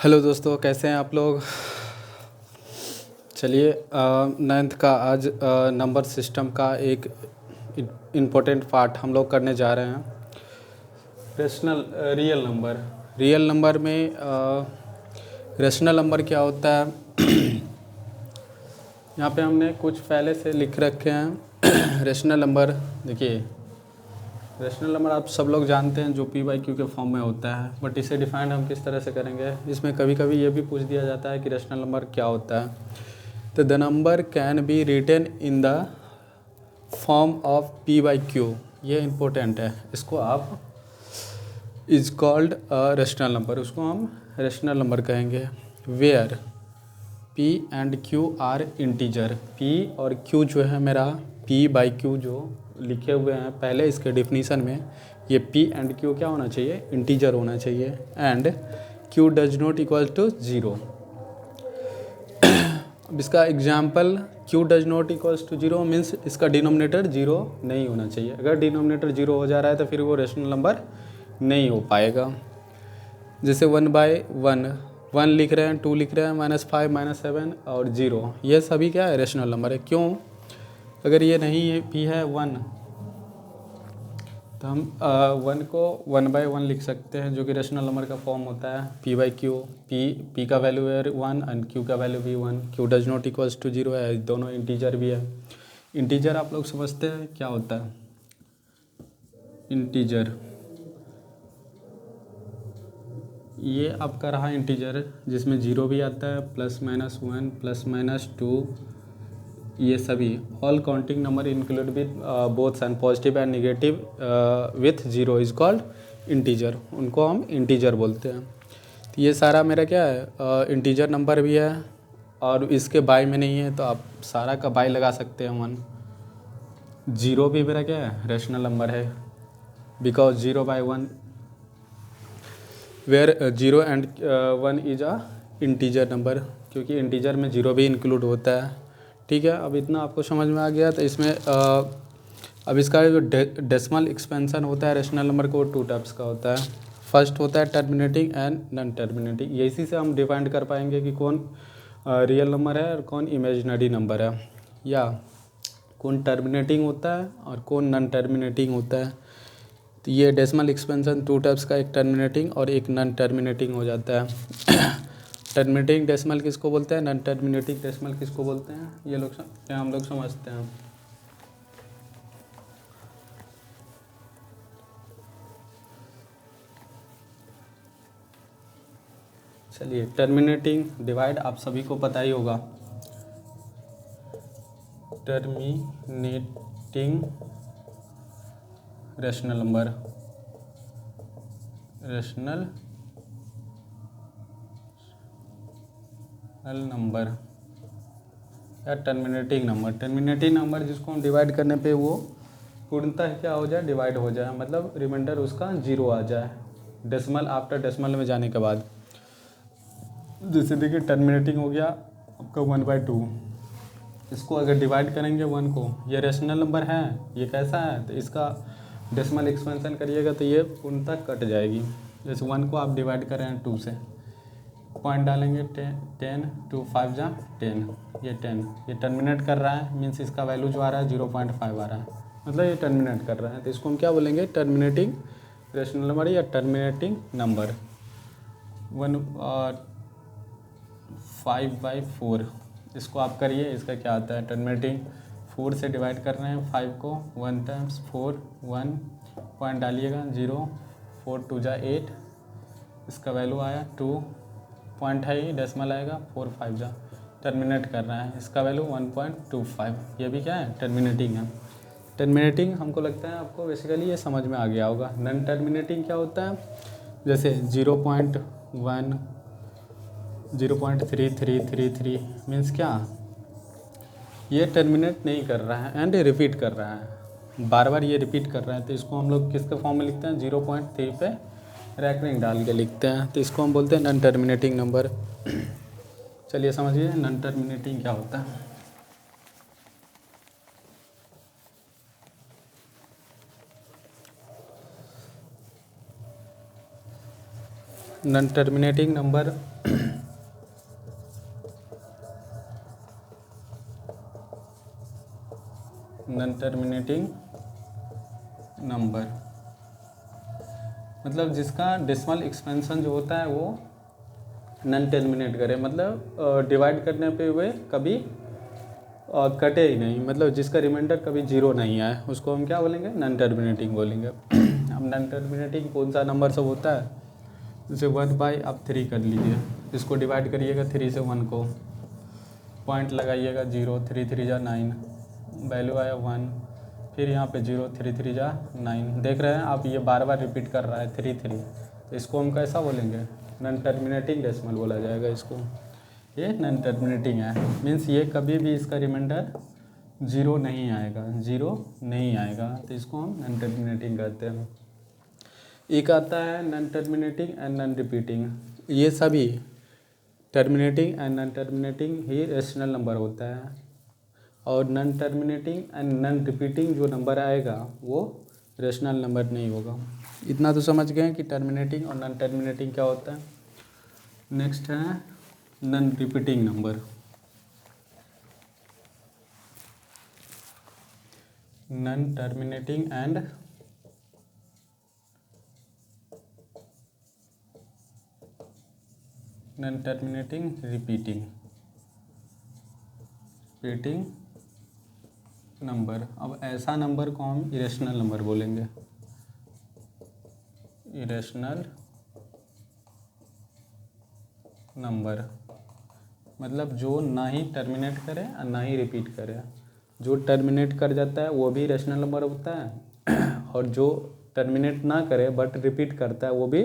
Hello दोस्तों, कैसे हैं आप लोग। चलिए, 9th का आज नंबर सिस्टम का एक इम्पोर्टेंट पार्ट हम लोग करने जा रहे हैं। रियल नंबर में रेशनल नंबर क्या होता है। यहाँ पे हमने कुछ पहले से लिख रखे हैं। रेशनल नंबर देखिए, रेशनल नंबर आप सब लोग जानते हैं जो p/q के फॉर्म में होता है, बट इसे डिफाइन हम किस तरह से करेंगे। इसमें कभी कभी ये भी पूछ दिया जाता है कि रेशनल नंबर क्या होता है। तो the number can be written in the form of p/q, ये इम्पोर्टेंट है। इसको आप इज कॉल्ड रेशनल नंबर, उसको हम रेशनल नंबर कहेंगे। Where p and q are integer, p और q जो है मेरा p/q जो लिखे हुए हैं पहले इसके डिफिनीसन में, ये p एंड q क्या होना चाहिए, इंटीजर होना चाहिए। And q does not equal to 0। अब इसका example q does not equals to 0 means इसका डिनोमिनेटर 0 नहीं होना चाहिए। अगर डिनोमिनेटर 0 हो जा रहा है तो फिर वो रेशनल नंबर नहीं हो पाएगा। जैसे 1/1 लिख रहे हैं, 2 लिख रहे हैं, -5 -7 और 0, ये सभी क्या है, रेशनल नंबर है। क्यों? अगर ये नहीं भी है 1 तो हम 1 को 1/1 लिख सकते हैं, जो कि रेशनल नंबर का फॉर्म होता है p/q। p का वैल्यू है 1 एंड q का वैल्यू भी 1। q does not equals to 0 है, दोनों इंटीजर भी है। इंटीजर आप लोग समझते हैं क्या होता है। इंटीजर ये आपका रहा इंटीजर, जिसमें 0 भी आता है, +-1 +-2, ये सभी all counting number include with both sign positive and negative with 0 is called integer, उनको हम इंटीजर बोलते हैं। तो ये सारा मेरा क्या है, इंटीजर नंबर भी है, और इसके बाय में नहीं है तो आप सारा का बाय लगा सकते हैं 1। 0 भी मेरा क्या है, रेशनल नंबर है, because 0/1 where 0 and 1 is a integer number, क्योंकि इंटीजर में 0 भी इंक्लूड होता है। ठीक है, अब इतना आपको समझ में आ गया। तो इसमें अब इसका जो डेसिमल एक्सपेंशन होता है रेशनल नंबर को, 2 टाइप्स का होता है। फर्स्ट होता है टर्मिनेटिंग एंड नॉन टर्मिनेटिंग। इसी से हम डिफाइन कर पाएंगे कि कौन रियल नंबर है और कौन इमेजिनरी नंबर है, या कौन टर्मिनेटिंग होता है और कौन नॉन टर्मिनेटिंग होता है। तो ये डेसिमल एक्सपेंशन 2 टाइप्स का, एक टर्मिनेटिंग और एक नॉन टर्मिनेटिंग हो जाता है। टर्मिनेटिंग डेसिमल किसको बोलते हैं, नॉन टर्मिनेटिंग डेसिमल किसको बोलते हैं, ये लोग क्या हम लोग समझते हैं। चलिए, टर्मिनेटिंग डिवाइड आप सभी को पता ही होगा। Terminating rational number, rational number या टर्मिनेटिंग नंबर। टर्मिनेटिंग नंबर जिसको हम डिवाइड करने पे वो पूर्णतः क्या हो जाए, डिवाइड हो जाए, मतलब रिमाइंडर उसका 0 आ जाए डेसिमल, आफ्टर डेसिमल में जाने के बाद। जैसे देखिए, टर्मिनेटिंग हो गया आपका 1/2, इसको अगर डिवाइड करेंगे 1 को, ये रेशनल नंबर है, ये कैसा है, तो इसका डेसिमल एक्सपेंशन करिएगा तो ये पूर्णतः कट जाएगी। जैसे 1 को आप डिवाइड कर रहे हैं 2 से, पॉइंट डालेंगे 10 2 5 जा 10, ये 10, ये टर्मिनेट कर रहा है, मीन्स इसका वैल्यू जो आ रहा है 0.5 आ रहा है, मतलब ये टर्मिनेट कर रहा है। तो इसको हम क्या बोलेंगे, टर्मिनेटिंग रेशनल नंबर या टर्मिनेटिंग नंबर। 5/4 इसको आप करिए, इसका क्या आता है, टर्मिनेटिंग 4 से डिवाइड कर रहे हैं 5 को, 1 टाइम्स 4 1, पॉइंट डालिएगा 0, 4 2 जा 8, इसका वैल्यू आया 2, पॉइंट है ही, डेसिमल आएगा 4 5 जा, टर्मिनेट कर रहा है, इसका वैल्यू 1.25, ये भी क्या है, टर्मिनेटिंग है। टर्मिनेटिंग हमको लगता है आपको बेसिकली ये समझ में आ गया होगा। नॉन टर्मिनेटिंग क्या होता है, जैसे 0.1 0.3333 मीन्स क्या, ये टर्मिनेट नहीं कर रहा है एंड रिपीट कर रहा है, बार बार ये रिपीट कर रहा है, तो इसको हम लोग किसके फॉर्म में लिखते हैं, 0.3 पे रैकरिंग डाल के लिखते हैं, तो इसको हम बोलते हैं नॉन टर्मिनेटिंग नंबर। चलिए समझिए नॉन टर्मिनेटिंग क्या होता है। Non terminating number non terminating number, मतलब जिसका डेसिमल एक्सपेंशन जो होता है वो नॉन टर्मिनेट करे, मतलब डिवाइड करने पे वे कभी कटे ही नहीं, मतलब जिसका रिमाइंडर कभी जीरो नहीं आए उसको हम क्या बोलेंगे, नॉन टर्मिनेटिंग बोलेंगे। अब नॉन टर्मिनेटिंग कौन सा नंबर सब होता है, जैसे 1 आप 3 कर लीजिए, इसको डिवाइड करिएगा 3 से 1 को, पॉइंट लगाइएगा 0, 3 3 जा 9, वैल्यू आया 1, फिर यहाँ पे 0, 3 3 जा 9, देख रहे हैं आप ये बार बार रिपीट कर रहा है 3 3, तो इसको हम कैसा बोलेंगे, नॉन टर्मिनेटिंग डेसिमल बोला जाएगा इसको, ये नॉन टर्मिनेटिंग है। मीन्स ये कभी भी इसका रिमाइंडर जीरो नहीं आएगा, जीरो नहीं आएगा, तो इसको हम नॉन टर्मिनेटिंग कहते हैं। एक आता है non terminating and non repeating, ये सभी terminating and non terminating he rational number होता है, और non terminating and non repeating जो नंबर आएगा वो रेशनल नंबर नहीं होगा। इतना तो समझ गए कि टर्मिनेटिंग और नॉन टर्मिनेटिंग क्या होता है। नेक्स्ट है non repeating number. Non terminating and non terminating repeating number. अब ऐसा नंबर को हम इरेशनल नंबर बोलेंगे, इरेशनल नंबर, मतलब जो ना ही टर्मिनेट करे और ना ही रिपीट करे। जो टर्मिनेट कर जाता है वो भी रेशनल नंबर होता है, और जो टर्मिनेट ना करे बट रिपीट करता है वो भी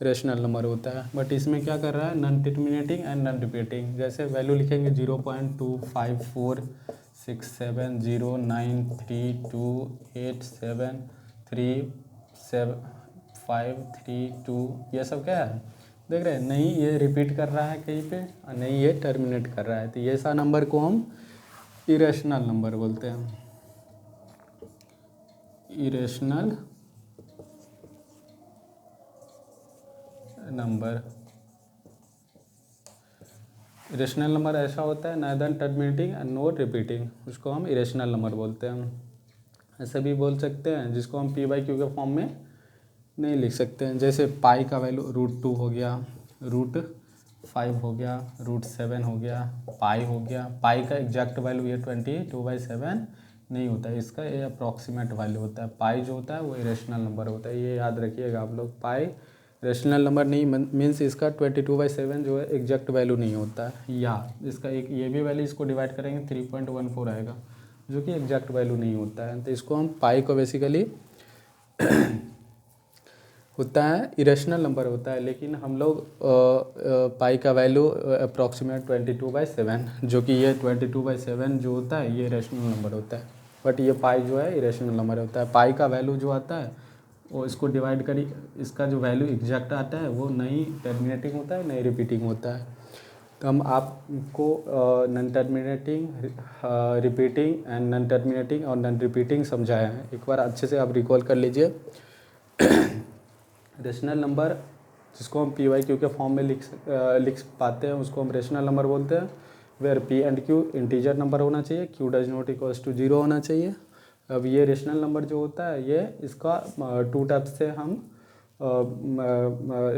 रेशनल नंबर होता है। बट इसमें क्या कर रहा है, non terminating and non repeating. जैसे वैल्यू लिखेंगे 0.2546709328737532, ये सब क्या है, देख रहे हैं, नहीं ये रिपीट कर रहा है कहीं पे और नहीं ये टर्मिनेट कर रहा है, तो ये सा नंबर को हम इरेशनल नंबर बोलते हैं, इरेशनल नंबर। इरेशनल नंबर ऐसा होता है neither terminating and not repeating, उसको हम इरेशनल नंबर बोलते हैं। ऐसे भी बोल सकते हैं जिसको हम p/q के फॉर्म में नहीं लिख सकते हैं, जैसे पाई का वैल्यू √2 हो गया, √5 हो गया, √7 हो गया, पाई हो गया। पाई का एग्जैक्ट वैल्यू ये 22/7 नहीं होता है, इसका ये अप्रॉक्सीमेट वैल्यू होता है। पाई जो होता है वो इरेशनल नंबर होता है, ये याद रखिएगा आप लोग। पाई रेशनल नंबर नहीं मीन्स इसका 22/7 जो है एग्जैक्ट वैल्यू नहीं होता है, या इसका एक ये भी वैल्यू इसको डिवाइड करेंगे 3.14 आएगा, जो कि एग्जैक्ट वैल्यू नहीं होता है। तो इसको हम पाई को बेसिकली होता है इरेशनल नंबर होता है, लेकिन हम लोग पाई का वैल्यू अप्रॉक्सीमेट 22/7, जो कि ये 22/7 जो होता है ये रेशनल नंबर होता है, बट ये पाई जो है इरेशनल नंबर होता है। पाई का वैल्यू जो आता है वो इसको डिवाइड करी, इसका जो वैल्यू एग्जैक्ट आता है वो नहीं टर्मिनेटिंग होता है नहीं रिपीटिंग होता है। तो हम आपको non terminating, repeating and non terminating और नॉन रिपीटिंग समझाया है, एक बार अच्छे से आप रिकॉल कर लीजिए। रेशनल नंबर जिसको हम p/q के फॉर्म में लिख पाते हैं उसको हम रेशनल नंबर बोलते हैं, where p and q integer number होना चाहिए, q does not equals to 0 होना चाहिए। अब ये रेशनल नंबर जो होता है ये इसका 2 टाइप्स से हम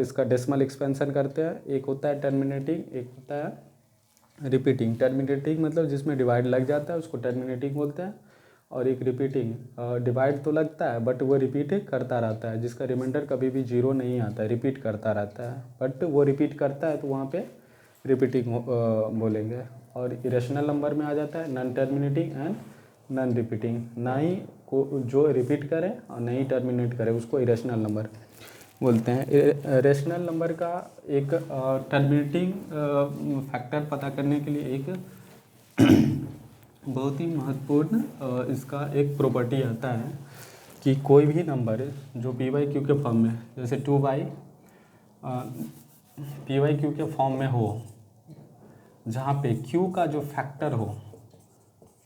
इसका डेसिमल एक्सपेंशन करते हैं, एक होता है टर्मिनेटिंग, एक होता है रिपीटिंग। टर्मिनेटिंग मतलब जिसमें डिवाइड लग जाता है उसको टर्मिनेटिंग बोलते हैं, और एक रिपीटिंग, डिवाइड तो लगता है बट वो रिपीट करता रहता है, जिसका रिमाइंडर कभी भी 0 नहीं आता है, रिपीट करता रहता है, बट वो रिपीट करता है तो वहाँ पे रिपीटिंग बोलेंगे। और इरेशनल नंबर में आ जाता है non terminating and non repeating, ना ही को जो रिपीट करे और ना ही टर्मिनेट करे उसको इरेशनल नंबर बोलते हैं। रेशनल नंबर का एक टर्मिनेटिंग फैक्टर पता करने के लिए एक बहुत ही महत्वपूर्ण इसका एक प्रॉपर्टी आता है कि कोई भी नंबर जो p/q के फॉर्म में, जैसे p/q के फॉर्म में हो, जहाँ पे q का जो फैक्टर हो,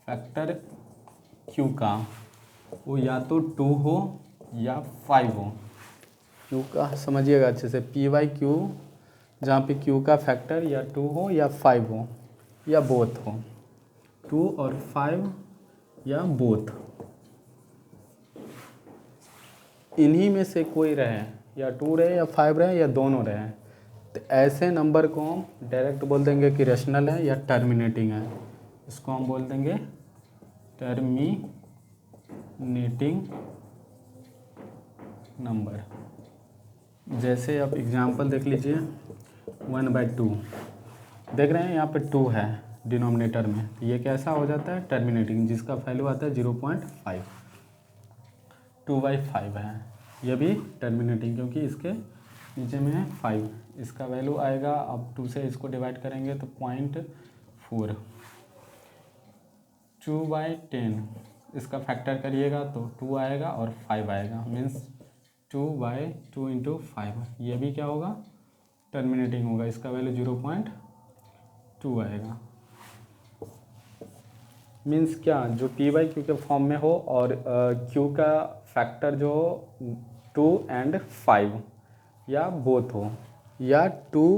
फैक्टर q का वो या तो 2 हो या 5 हो। q का समझिएगा अच्छे से, p/q जहाँ पे q का फैक्टर या 2 हो या 5 हो या बोथ हो, 2 और 5 या बोथ, इन्हीं में से कोई रहे, या 2 रहे या 5 रहे या दोनों रहे, तो ऐसे नंबर को हम डायरेक्ट बोल देंगे कि रेशनल है या टर्मिनेटिंग है। इसको हम बोल देंगे टर्मिनेटिंग नंबर। जैसे आप एग्जांपल देख लीजिए 1/2, देख रहे हैं यहाँ पे 2 है डिनोमिनेटर में, तो ये कैसा हो जाता है टर्मिनेटिंग, जिसका वैल्यू आता है 0.5। 2/5 है, ये भी टर्मिनेटिंग क्योंकि इसके नीचे में है 5, इसका वैल्यू आएगा, अब 2 से इसको डिवाइड करेंगे तो 0.4। 2/10, इसका फैक्टर करिएगा तो 2 आएगा और 5 आएगा, मीन्स 2/2 × 5, ये भी क्या होगा टर्मिनेटिंग होगा, इसका वैल्यू 0.2 आएगा। मीन्स क्या, जो p/q के फॉर्म में हो और q का फैक्टर जो हो 2 और 5 या बोथ हो, या 2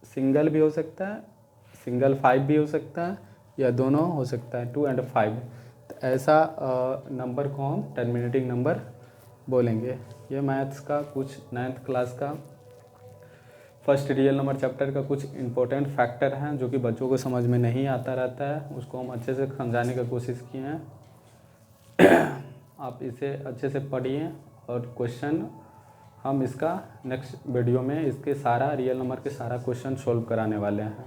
सिंगल भी हो सकता है, सिंगल 5 भी हो सकता है, या दोनों हो सकता है 2 और 5, तो ऐसा नंबर को हम टर्मिनेटिंग नंबर बोलेंगे। ये मैथ्स का कुछ 9th क्लास का फर्स्ट रियल नंबर चैप्टर का कुछ इम्पोर्टेंट फैक्टर हैं जो कि बच्चों को समझ में नहीं आता रहता है, उसको हम अच्छे से समझाने की कोशिश किए हैं। आप इसे अच्छे से पढ़िए और क्वेश्चन हम इसका नेक्स्ट वीडियो में इसके सारा रियल नंबर के सारा क्वेश्चन सॉल्व कराने वाले हैं।